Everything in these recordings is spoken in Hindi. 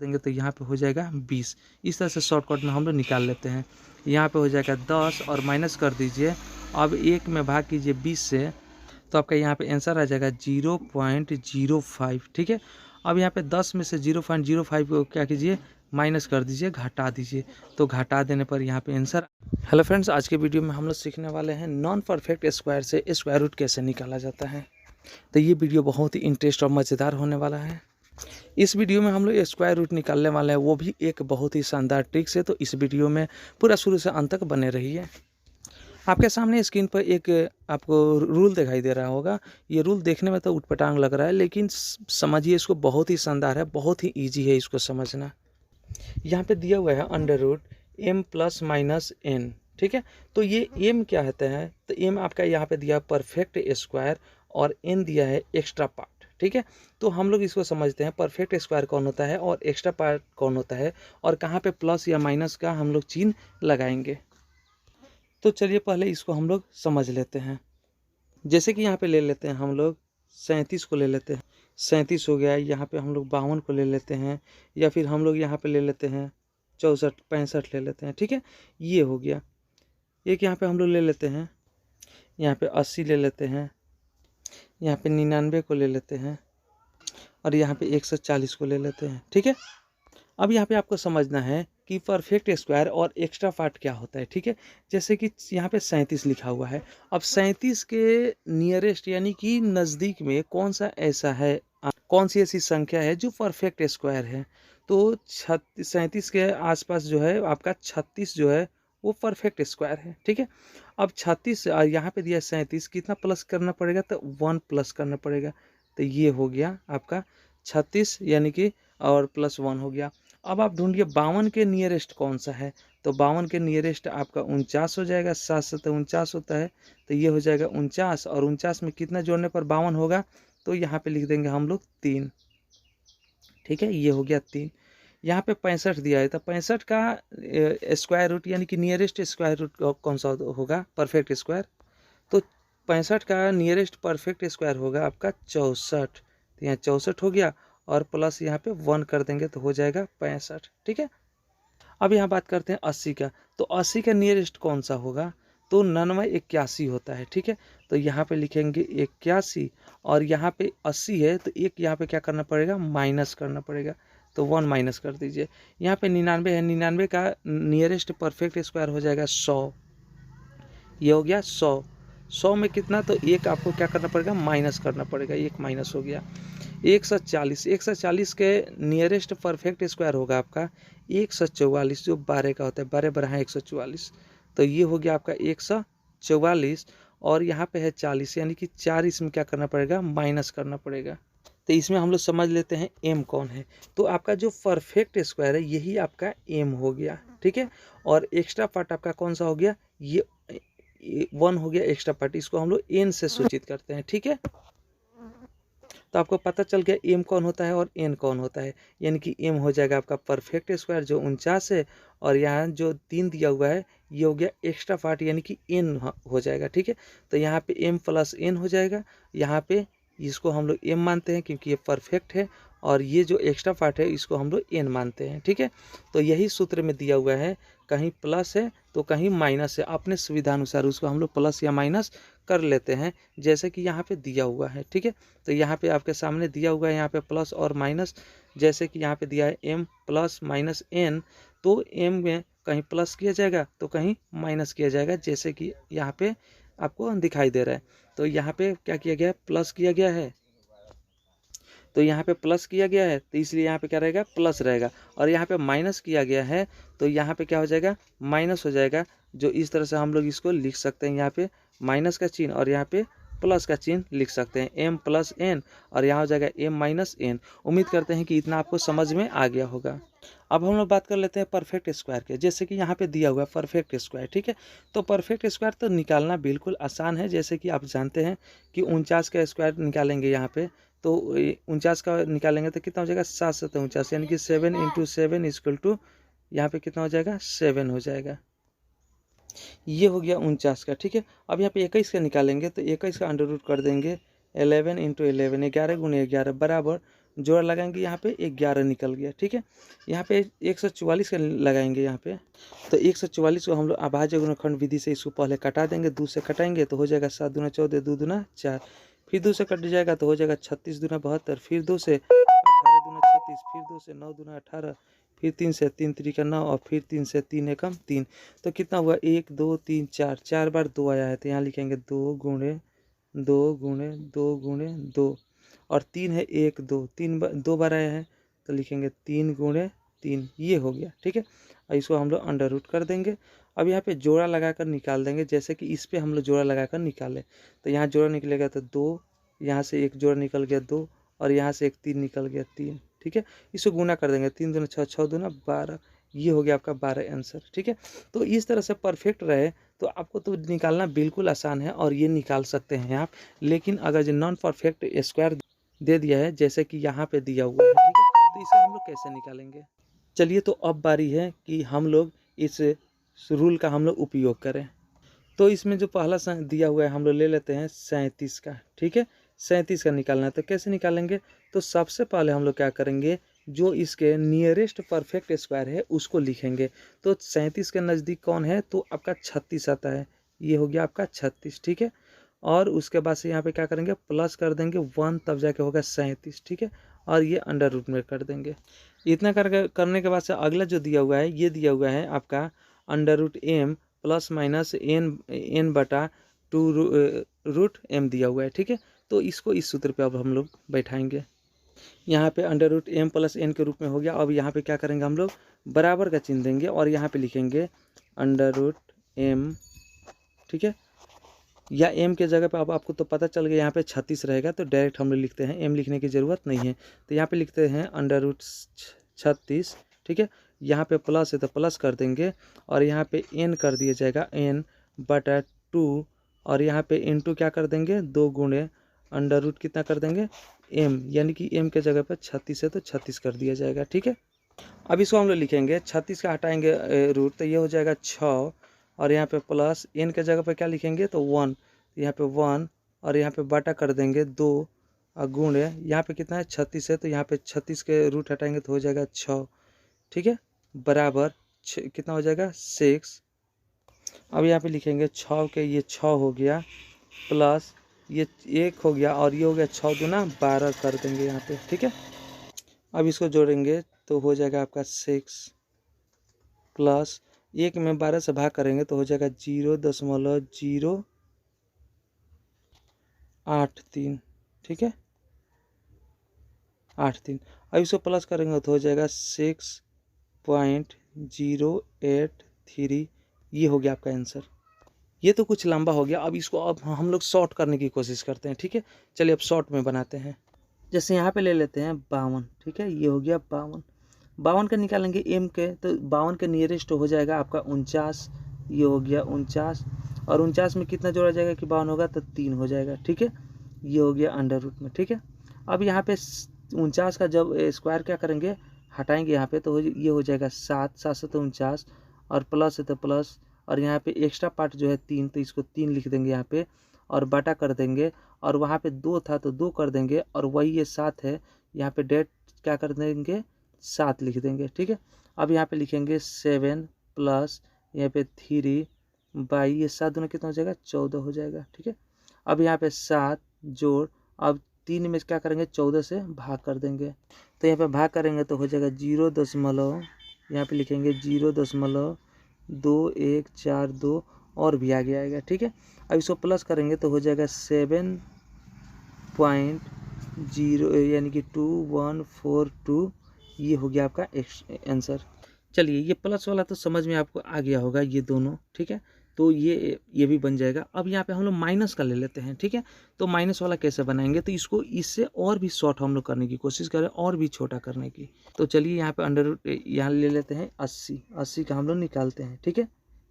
देंगे तो यहाँ पे हो जाएगा 20। इस तरह से शॉर्टकट में हम लोग निकाल लेते हैं। यहाँ पे हो जाएगा 10 और माइनस कर दीजिए, अब 1 में भाग कीजिए 20 से, तो आपका यहाँ पे आंसर आ जाएगा 0.05। ठीक है, अब यहाँ पे 10 में से 0.05 को क्या कीजिए, माइनस कर दीजिए, घटा दीजिए, तो घटा देने पर यहाँ पे आंसर। हेलो फ्रेंड्स, आज के वीडियो में हम लोग सीखने वाले हैं नॉन परफेक्ट स्क्वायर से स्क्वायर रूट कैसे निकाला जाता है। तो ये वीडियो बहुत ही इंटरेस्ट और मज़ेदार होने वाला है। इस वीडियो में हम लोग स्क्वायर रूट निकालने वाले हैं, वो भी एक बहुत ही शानदार ट्रिक से। तो इस वीडियो में पूरा शुरू से अंत तक बने रहिए। आपके सामने स्क्रीन पर एक आपको रूल दिखाई दे रहा होगा। ये रूल देखने में तो उटपटांग लग रहा है, लेकिन समझिए इसको, बहुत ही शानदार है, बहुत ही ईजी है इसको समझना। यहाँ पे दिया हुआ है under root m plus minus n. ठीक है, तो ये m क्या होता है, तो m आपका यहाँ पे दिया परफेक्ट स्क्वायर और n दिया है एक्स्ट्रा पार्ट। ठीक है, तो हम लोग इसको समझते हैं परफेक्ट स्क्वायर कौन होता है और एक्स्ट्रा पार्ट कौन होता है, और कहाँ पे प्लस या माइनस का हम लोग चिन्ह लगाएंगे। तो चलिए पहले इसको हम लोग समझ लेते हैं। जैसे कि यहाँ पे ले लेते हैं हम लोग 37 को ले लेते हैं, 37 हो गया। यहाँ पे हम लोग 52 को ले लेते हैं, या फिर हम लोग यहाँ पे ले लेते हैं 64 65 ले लेते हैं। ठीक है, ये हो गया। एक यहाँ पे हम लोग ले लेते हैं, यहाँ पे 80 ले लेते हैं, यहाँ पे 99 को ले लेते हैं, और यहाँ पे 140 को ले लेते हैं। ठीक है, अब यहाँ पे आपको समझना है कि परफेक्ट स्क्वायर और एक्स्ट्रा पार्ट क्या होता है। ठीक है, जैसे कि यहाँ पे 37 लिखा हुआ है। अब 37 के नियरेस्ट यानी कि नज़दीक में कौन सा ऐसा है, कौन सी ऐसी संख्या है जो परफेक्ट स्क्वायर है, तो 37 के आसपास जो है आपका 36 जो है वो परफेक्ट स्क्वायर है। ठीक है, अब 36 यहाँ पे दिया 37, कितना प्लस करना पड़ेगा, तो 1 प्लस करना पड़ेगा। तो ये हो गया आपका 36 यानी कि, और प्लस 1 हो गया। अब आप ढूंढिए 52 के नियरेस्ट कौन सा है, तो 52 के नियरेस्ट आपका 49 हो जाएगा। 7 से तो 49 होता है, तो ये हो जाएगा 49, और 49 में कितना जोड़ने पर 52 होगा, तो यहाँ पे लिख देंगे हम लोग 3। ठीक है, ये हो गया 3। यहाँ पे 65 दिया है, तो 65 का स्क्वायर रूट यानी कि नियरेस्ट स्क्वायर रूट कौन सा होगा, परफेक्ट स्क्वायर, तो 65 का नियरेस्ट परफेक्ट स्क्वायर होगा आपका 64। तो यहाँ 64 हो गया, और प्लस यहाँ पे 1 कर देंगे तो हो जाएगा 65। ठीक है, अब यहाँ बात करते हैं 80 का, तो 80 का नियरेस्ट कौन सा होगा, तो 99 81 होता है। ठीक है, तो यहाँ पे लिखेंगे 81, और यहाँ पे 80 है, तो एक यहाँ पे क्या करना पड़ेगा, माइनस करना पड़ेगा, तो 1 माइनस कर दीजिए। यहाँ पे 99 है, 99 का नियरेस्ट परफेक्ट स्क्वायर हो जाएगा 100। ये हो गया 100। 100 में कितना, तो एक आपको क्या करना पड़ेगा, माइनस करना पड़ेगा, एक माइनस हो गया। 140, 140 के नियरेस्ट परफेक्ट स्क्वायर होगा आपका 144, जो 12 का होता है, 12 बढ़ाएं 144, तो ये हो गया आपका 144, और यहाँ पे है 40, यानी कि 4 इसमें क्या करना पड़ेगा, माइनस करना पड़ेगा। तो इसमें हम लोग समझ लेते हैं m कौन है, तो आपका जो परफेक्ट स्क्वायर है यही आपका m हो गया। ठीक है, और एक्स्ट्रा पार्ट आपका कौन सा हो गया, ये 1 हो गया एक्स्ट्रा पार्ट, इसको हम लोग n से सूचित करते हैं। ठीक है, तो आपको पता चल गया m कौन होता है और n कौन होता है, यानी कि m हो जाएगा आपका परफेक्ट स्क्वायर जो 49 है, और यहाँ जो 3 दिया हुआ है ये हो गया एक्स्ट्रा पार्ट यानी कि n हो जाएगा। ठीक है, तो यहाँ पे m प्लस n हो जाएगा, यहाँ पे इसको हम लोग m मानते हैं क्योंकि ये परफेक्ट है, और ये जो एक्स्ट्रा पार्ट है इसको हम लोग n मानते हैं। ठीक है, तो यही सूत्र में दिया हुआ है, कहीं प्लस है तो कहीं माइनस है, अपने सुविधा अनुसार उसको हम लोग प्लस या माइनस कर लेते हैं, जैसे कि यहाँ पे दिया हुआ है। ठीक है, तो यहाँ पे आपके सामने दिया हुआ है, यहाँ पे प्लस और माइनस, जैसे कि यहाँ पे दिया है m प्लस माइनस n, तो m में कहीं प्लस किया जाएगा तो कहीं माइनस किया जाएगा, जैसे कि यहाँ पे आपको दिखाई दे रहा है। तो यहाँ पे क्या किया गया है, प्लस किया गया है, तो यहाँ पे प्लस किया गया है, तो इसलिए यहाँ पे क्या रहेगा, प्लस रहेगा, और यहाँ पे माइनस किया गया है, तो यहाँ पे क्या हो जाएगा, माइनस हो जाएगा। जो इस तरह से हम लोग इसको लिख सकते हैं, यहाँ पे माइनस का चिन्ह और यहाँ पे प्लस का चिन्ह लिख सकते हैं, m प्लस n, और यहाँ हो जाएगा m माइनस n। उम्मीद करते हैं कि इतना आपको समझ में आ गया होगा। अब हम लोग बात कर लेते हैं परफेक्ट स्क्वायर के, जैसे कि यहाँ पे दिया हुआ है परफेक्ट स्क्वायर। ठीक है, तो परफेक्ट स्क्वायर तो निकालना बिल्कुल आसान है, जैसे कि आप जानते हैं कि 49 का स्क्वायर निकालेंगे यहाँ पे, तो 49 का निकालेंगे तो कितना हो जाएगा, 7 से 49, यानी कि 7 × 7 इक्वल टू, यहाँ पे कितना हो जाएगा, 7 हो जाएगा। ये हो गया 49 का। ठीक है, अब यहाँ पे 21 का निकालेंगे, तो 21 का अंडर रूट कर देंगे 11 × 11, 11 × 11 बराबर जोड़ा लगाएंगे यहाँ पे 11 निकल गया। ठीक है, यहाँ पे 144 का लगाएंगे यहाँ पे, तो 144 को हम लोग अभाज्य गुणनखंड विधि से इसको पहले कटा देंगे, 2 से कटाएंगे तो हो जाएगा 7 दूना 14, 2 दूना 4, फिर 2 से कट जाएगा तो हो जाएगा 36 दूना 72, फिर 2 से 18 दूना 36, फिर 2 से 9 दूना 18, फिर 3 से 3 त्रिका 9 और फिर 3 से 3 एकम 3। तो कितना हुआ 1 2 3 4, 4 बार 2 आया है तो यहाँ लिखेंगे 2 गुणे 2 गुणे 2 गुणे 2, और 3 है 1 2, 2 बार आया है तो लिखेंगे 3 गुणे 3, ये हो गया। ठीक है, और इसको हम लोग अंडर रूट कर देंगे। अब यहाँ पे जोड़ा लगाकर निकाल देंगे, जैसे कि इस पे हम लोग जोड़ा लगाकर निकालें, तो यहाँ जोड़ा निकलेगा तो 2, यहाँ से एक जोड़ा निकल गया 2, और यहाँ से एक 3 निकल गया 3। ठीक है, इसको गुना कर देंगे, 3 दूना 6, 6 दूना 12, ये हो गया आपका 12 आंसर। ठीक है, तो इस तरह से परफेक्ट रहे तो आपको तो निकालना बिल्कुल आसान है और ये निकाल सकते हैं आप। लेकिन अगर जो नॉन परफेक्ट स्क्वायर दे दिया है जैसे कि यहाँ पे दिया हुआ है, ठीक है, तो इसे हम लोग कैसे निकालेंगे? चलिए, तो अब बारी है कि हम लोग इस रूल का हम लोग उपयोग करें। तो इसमें जो पहला दिया हुआ है हम लोग ले लेते हैं 37 का। ठीक है, 37 का निकालना है तो कैसे निकालेंगे? तो सबसे पहले हम लोग क्या करेंगे, जो इसके नियरेस्ट परफेक्ट स्क्वायर है उसको लिखेंगे। तो 37 के नज़दीक कौन है? तो आपका 36 आता है, ये हो गया आपका 36। ठीक है, और उसके बाद से यहाँ पे क्या करेंगे, प्लस कर देंगे 1, तब जाके होगा 37। ठीक है, और ये अंडर रूट में कर देंगे। इतना करने के बाद से अगला जो दिया हुआ है, ये दिया हुआ है आपका under root m plus minus n बटा 2 रूट m दिया हुआ है। ठीक है, तो इसको इस सूत्र पे अब हम लोग बैठाएंगे। यहाँ पे under root m plus n के रूप में हो गया। अब यहाँ पे क्या करेंगे, हम लोग बराबर का चिन्ह देंगे और यहाँ पे लिखेंगे अंडर रूट m। ठीक है, या m के जगह पे अब आपको तो पता चल गया यहाँ पे 36 रहेगा, तो डायरेक्ट हम लोग लिखते हैं, m लिखने की ज़रूरत नहीं है। तो यहाँ पे लिखते हैं अंडर रूट 36। ठीक है, यहाँ पे प्लस है तो प्लस कर देंगे, और यहाँ पे n कर दिया जाएगा n बटा 2, और यहाँ पे इंटू क्या कर देंगे, 2 गुणे अंडर रूट कितना कर देंगे m, यानी कि m के जगह पे 36 है तो 36 कर दिया जाएगा। ठीक है, अब इसको हम लोग लिखेंगे, 36 का हटाएंगे रूट तो ये हो जाएगा 6, और यहाँ पे प्लस n के जगह पे क्या लिखेंगे तो 1, यहाँ पे 1, और यहाँ पे बटा कर देंगे 2, और गुणे यहाँ पे कितना है 36 है तो यहाँ पे 36 के रूट हटाएंगे तो हो जाएगा 6। ठीक है, बराबर कितना हो जाएगा 6। अब यहाँ पे लिखेंगे 6 के, ये 6 हो गया, प्लस ये 1 हो गया, और ये हो गया 6 दूना 12 कर देंगे यहाँ पे। ठीक है, अब इसको जोड़ेंगे तो हो जाएगा आपका 6 प्लस 1 में 12 से भाग करेंगे तो हो जाएगा 0.083। ठीक है, 83। अब इसको प्लस करेंगे तो हो जाएगा 6.083। ये हो गया आपका आंसर। ये तो कुछ लंबा हो गया, अब इसको अब हम लोग शॉर्ट करने की कोशिश करते हैं। ठीक है, चलिए अब शॉर्ट में बनाते हैं। जैसे यहाँ पे ले लेते हैं 52। ठीक है, ये हो गया 52। 52 का निकालेंगे m के, तो 52 के नियरेस्ट हो जाएगा आपका 49, ये हो गया 49, और 49 में कितना जोड़ा जाएगा कि 52 होगा तो 3 हो जाएगा। ठीक है, ये हो गया अंडर रूट में। ठीक है, अब यहाँ पे 49 का जब स्क्वायर क्या करेंगे, हटाएंगे यहाँ पे तो ये हो जाएगा 7, 7 से तो 49, और प्लस है तो प्लस, और यहाँ पे एक्स्ट्रा पार्ट जो है 3, तो इसको 3 लिख देंगे यहाँ पे, और बटा कर देंगे, और वहाँ पे 2 था तो 2 कर देंगे, और वही ये 7 है, यहाँ पे डेट क्या कर देंगे 7 लिख देंगे। ठीक है, अब यहाँ पे लिखेंगे 7 प्लस यहाँ पे 3 बाई ये 7 दूना कितना हो जाएगा 14 हो जाएगा। ठीक है, अब यहाँ पे 7 जोड़, अब 3 में क्या करेंगे 14 से भाग कर देंगे, तो यहाँ पे भाग करेंगे तो हो जाएगा 0. यहाँ पे लिखेंगे 0.2142 और भी आगे आएगा। ठीक है, अब इसको प्लस करेंगे तो हो जाएगा 7.0 यानी कि 2142। ये हो गया आपका आंसर। चलिए, ये प्लस वाला तो समझ में आपको आ गया होगा, ये दोनों। ठीक है, तो ये भी बन जाएगा। अब यहाँ पे हम लोग माइनस का ले लेते हैं। ठीक है, तो माइनस वाला कैसे बनाएंगे, तो इसको इससे और भी शॉर्ट हम लोग करने की कोशिश करें, और भी छोटा करने की। तो चलिए यहाँ पे अंडर यहाँ ले लेते हैं 80। 80 का हम लोग निकालते हैं। ठीक है,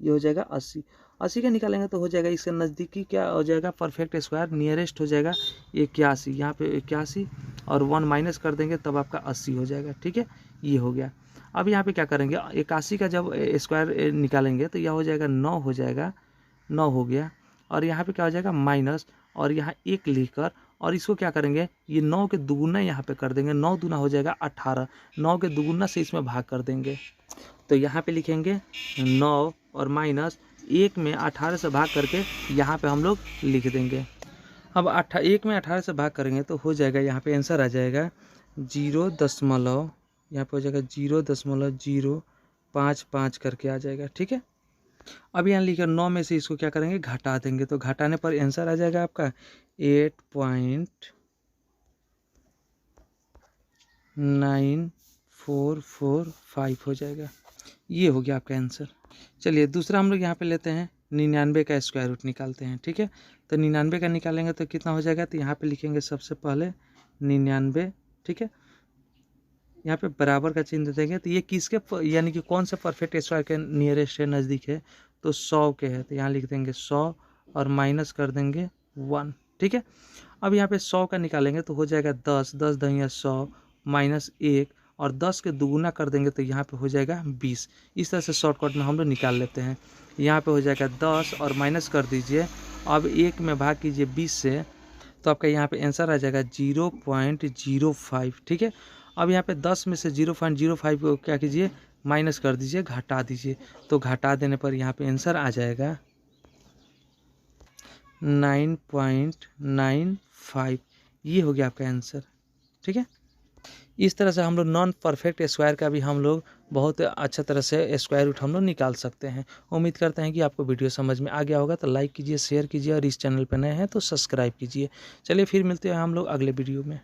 ये हो जाएगा 80। 80 का निकालेंगे तो हो जाएगा इसके नज़दीकी क्या हो जाएगा परफेक्ट स्क्वायर, नियरेस्ट हो जाएगा 81। यहाँ पे 81 और 1 माइनस कर देंगे तब आपका 80 हो जाएगा। ठीक है, ये हो गया। अब यहाँ पे क्या करेंगे, 81 का जब स्क्वायर निकालेंगे तो यह हो जाएगा 9 हो जाएगा, 9 हो गया, और यहाँ पे क्या हो जाएगा माइनस, और यहाँ 1 लिखकर और इसको क्या करेंगे, ये 9 के दुगुना यहाँ पे कर देंगे, 9 दूना हो जाएगा 18, 9 के दुगुना से इसमें भाग कर देंगे। तो यहाँ पे लिखेंगे 9 और माइनस 1 में 18 से भाग करके यहाँ पे हम लोग लिख देंगे। अब 1 में 18 से भाग करेंगे तो हो जाएगा, यहाँ पे आंसर आ जाएगा 0.0, यहाँ पे हो जाएगा 0.055 करके आ जाएगा। ठीक है, अब यहाँ लिखा 9 में से इसको क्या करेंगे, घटा देंगे, तो घटाने पर आंसर आ जाएगा आपका 8.9445 हो जाएगा। ये हो गया आपका आंसर। चलिए दूसरा हम लोग यहाँ पे लेते हैं 99 का स्क्वायर रूट निकालते हैं। ठीक है, तो 99 का निकालेंगे तो कितना हो जाएगा, तो यहाँ पे लिखेंगे सबसे पहले 99। ठीक है, यहाँ पे बराबर का चिन्ह दे देंगे, तो ये किसके यानी कि कौन सा परफेक्ट स्क्वायर के नियरेस्ट है, नज़दीक है, तो 100 के है, तो यहाँ लिख देंगे 100 और माइनस कर देंगे 1। ठीक है, अब यहाँ पे 100 का निकालेंगे तो हो जाएगा 10, 10 दहिया 100 माइनस 1 और 10 के दुगुना कर देंगे तो यहाँ पे हो जाएगा 20। इस तरह से शॉर्टकट में हम लोग निकाल लेते हैं। यहाँ पे हो जाएगा 10 और माइनस कर दीजिए, अब 1 में भाग कीजिए 20 से, तो आपका यहाँ पे आंसर आ जाएगा 0.05। ठीक है, अब यहाँ पे 10 में से 0.05 को क्या कीजिए, माइनस कर दीजिए, घटा दीजिए, तो घटा देने पर यहाँ पे आंसर आ जाएगा 9.95। ये हो गया आपका आंसर। ठीक है, इस तरह से हम लोग नॉन परफेक्ट स्क्वायर का भी हम लोग बहुत अच्छा तरह से स्क्वायर रूट हम लोग निकाल सकते हैं। उम्मीद करते हैं कि आपको वीडियो समझ में आ गया होगा, तो लाइक कीजिए, शेयर कीजिए और इस चैनल पर नए हैं तो सब्सक्राइब कीजिए। चलिए फिर मिलते हैं हम लोग अगले वीडियो में।